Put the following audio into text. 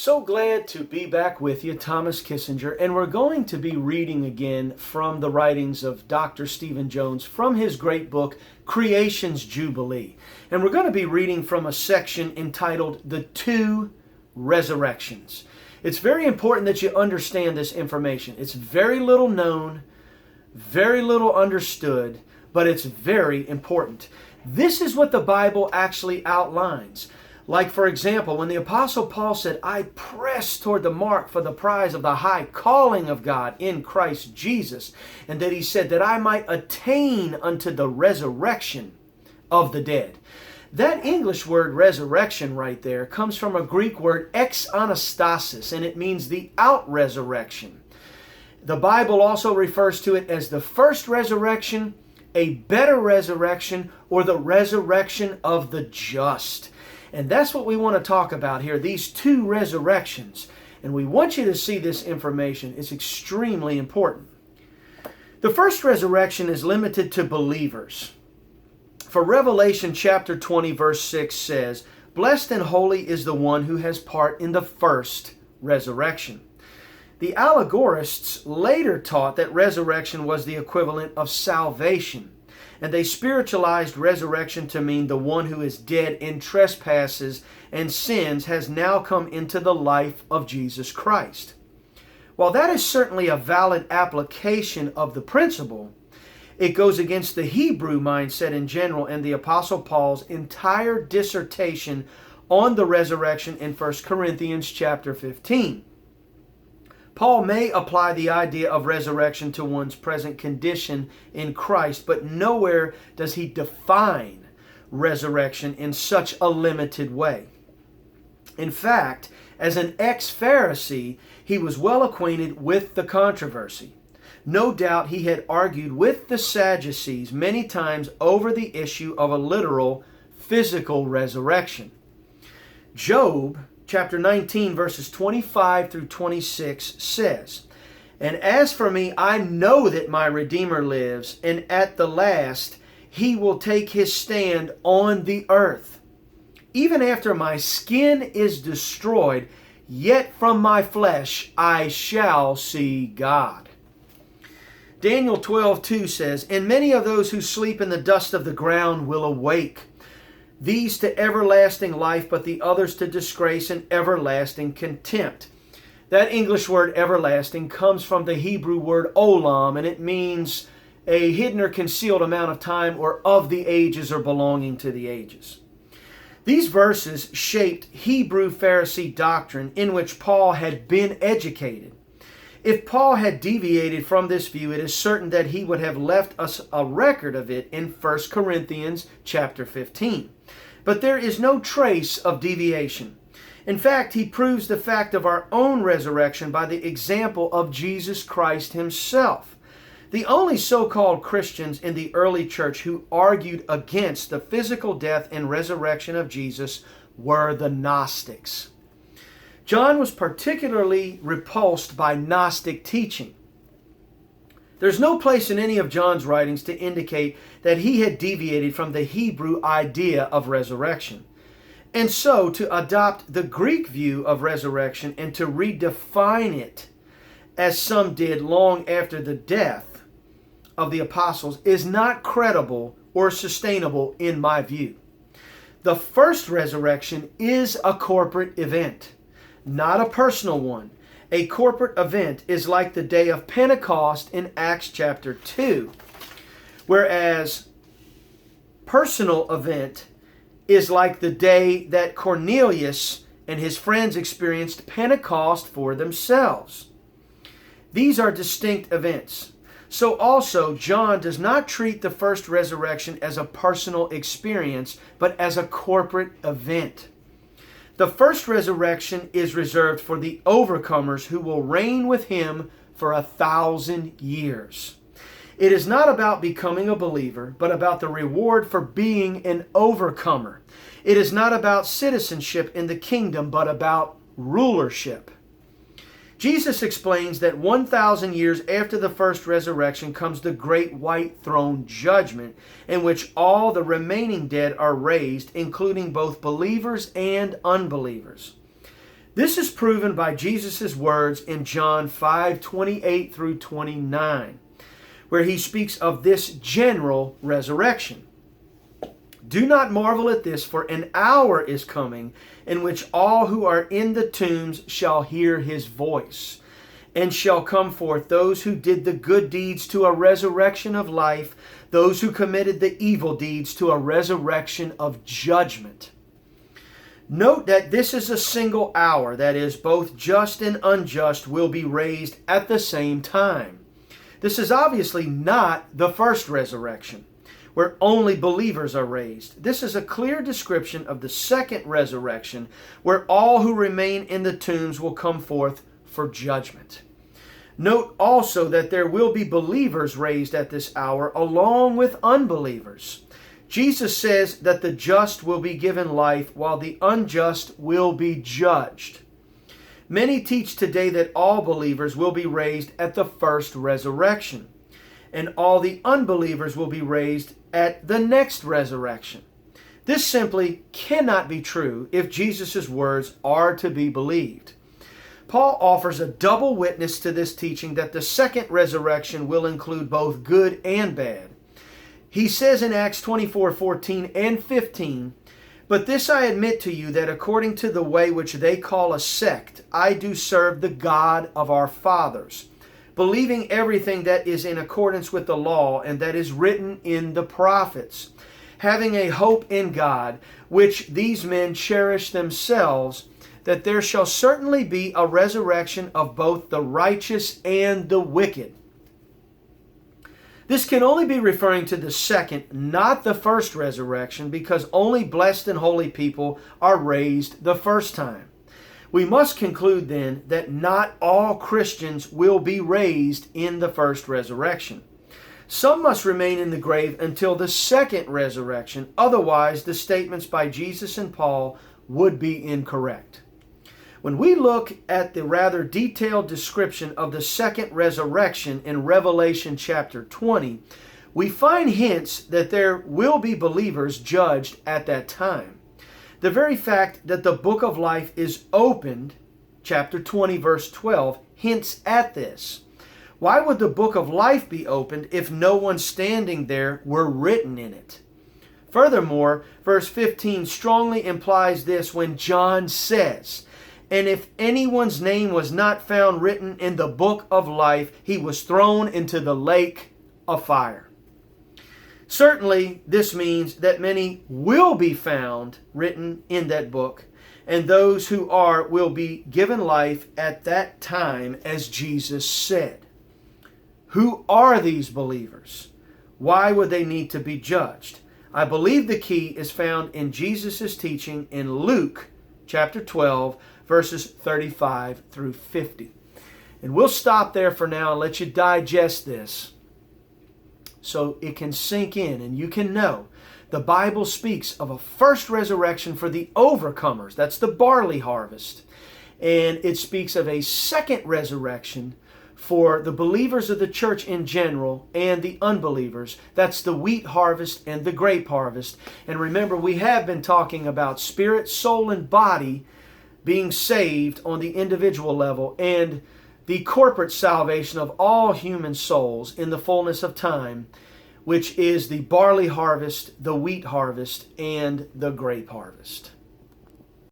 So glad to be back with you, Thomas Kissinger, and we're going to be reading again from the writings of Dr. Stephen Jones from his great book, Creation's Jubilee. And we're going to be reading from a section entitled The Two Resurrections. It's very important that you understand this information. It's very little known, very little understood, but it's very important. This is what the Bible actually outlines. Like, for example, when the Apostle Paul said, I press toward the mark for the prize of the high calling of God in Christ Jesus, and that he said that I might attain unto the resurrection of the dead. That English word resurrection right there comes from a Greek word ex anastasis, and it means the out-resurrection. The Bible also refers to it as the first resurrection, a better resurrection, or the resurrection of the just. And that's what we want to talk about here, these two resurrections. And we want you to see this information. It's extremely important. The first resurrection is limited to believers. For Revelation chapter 20 verse 6 says, Blessed and holy is the one who has part in the first resurrection. The allegorists later taught that resurrection was the equivalent of salvation. And they spiritualized resurrection to mean the one who is dead in trespasses and sins has now come into the life of Jesus Christ. While that is certainly a valid application of the principle, it goes against the Hebrew mindset in general and the Apostle Paul's entire dissertation on the resurrection in 1 Corinthians chapter 15. Paul may apply the idea of resurrection to one's present condition in Christ, but nowhere does he define resurrection in such a limited way. In fact, as an ex-Pharisee, he was well acquainted with the controversy. No doubt he had argued with the Sadducees many times over the issue of a literal physical resurrection. Job chapter 19 verses 25 through 26 says, And as for me, I know that my Redeemer lives, and at the last he will take his stand on the earth. Even after my skin is destroyed, yet from my flesh I shall see God. Daniel 12:2 says, And many of those who sleep in the dust of the ground will awake, these to everlasting life, but the others to disgrace and everlasting contempt. That English word everlasting comes from the Hebrew word olam, and it means a hidden or concealed amount of time, or of the ages, or belonging to the ages. These verses shaped Hebrew Pharisee doctrine in which Paul had been educated. If Paul had deviated from this view, it is certain that he would have left us a record of it in 1 Corinthians chapter 15. But there is no trace of deviation. In fact, he proves the fact of our own resurrection by the example of Jesus Christ himself. The only so-called Christians in the early church who argued against the physical death and resurrection of Jesus were the Gnostics. John was particularly repulsed by Gnostic teaching. There's no place in any of John's writings to indicate that he had deviated from the Hebrew idea of resurrection. And so to adopt the Greek view of resurrection and to redefine it, as some did long after the death of the apostles, is not credible or sustainable in my view. The first resurrection is a corporate event, not a personal one. A corporate event is like the day of Pentecost in Acts chapter 2, whereas personal event is like the day that Cornelius and his friends experienced Pentecost for themselves. These are distinct events. So also, John does not treat the first resurrection as a personal experience, but as a corporate event. The first resurrection is reserved for the overcomers who will reign with him for 1,000 years. It is not about becoming a believer, but about the reward for being an overcomer. It is not about citizenship in the kingdom, but about rulership. Jesus explains that 1,000 years after the first resurrection comes the great white throne judgment, in which all the remaining dead are raised, including both believers and unbelievers. This is proven by Jesus' words in John 5:28 through 29, where he speaks of this general resurrection. Do not marvel at this, for an hour is coming in which all who are in the tombs shall hear his voice, and shall come forth, those who did the good deeds to a resurrection of life, those who committed the evil deeds to a resurrection of judgment. Note that this is a single hour, that is, both just and unjust will be raised at the same time. This is obviously not the first resurrection, where only believers are raised. This is a clear description of the second resurrection, where all who remain in the tombs will come forth for judgment. Note also that there will be believers raised at this hour along with unbelievers. Jesus says that the just will be given life while the unjust will be judged. Many teach today that all believers will be raised at the first resurrection, and all the unbelievers will be raised at the next resurrection. This simply cannot be true if Jesus' words are to be believed. Paul offers a double witness to this teaching that the second resurrection will include both good and bad. He says in Acts 24:14 and 15, "But this I admit to you, that according to the way which they call a sect, I do serve the God of our fathers, believing everything that is in accordance with the law and that is written in the prophets, having a hope in God, which these men cherish themselves, that there shall certainly be a resurrection of both the righteous and the wicked." This can only be referring to the second, not the first resurrection, because only blessed and holy people are raised the first time. We must conclude then that not all Christians will be raised in the first resurrection. Some must remain in the grave until the second resurrection, otherwise the statements by Jesus and Paul would be incorrect. When we look at the rather detailed description of the second resurrection in Revelation chapter 20, we find hints that there will be believers judged at that time. The very fact that the book of life is opened, chapter 20, verse 12, hints at this. Why would the book of life be opened if no one standing there were written in it? Furthermore, verse 15 strongly implies this when John says, "And if anyone's name was not found written in the book of life, he was thrown into the lake of fire." Certainly, this means that many will be found written in that book, and those who are will be given life at that time, as Jesus said. Who are these believers? Why would they need to be judged? I believe the key is found in Jesus' teaching in Luke chapter 12, verses 35 through 50. And we'll stop there for now and let you digest this so it can sink in and you can know. The Bible speaks of a first resurrection for the overcomers. That's the barley harvest. And it speaks of a second resurrection for the believers of the church in general and the unbelievers. That's the wheat harvest and the grape harvest. And remember, we have been talking about spirit, soul, and body being saved on the individual level, and the corporate salvation of all human souls in the fullness of time, which is the barley harvest, the wheat harvest, and the grape harvest.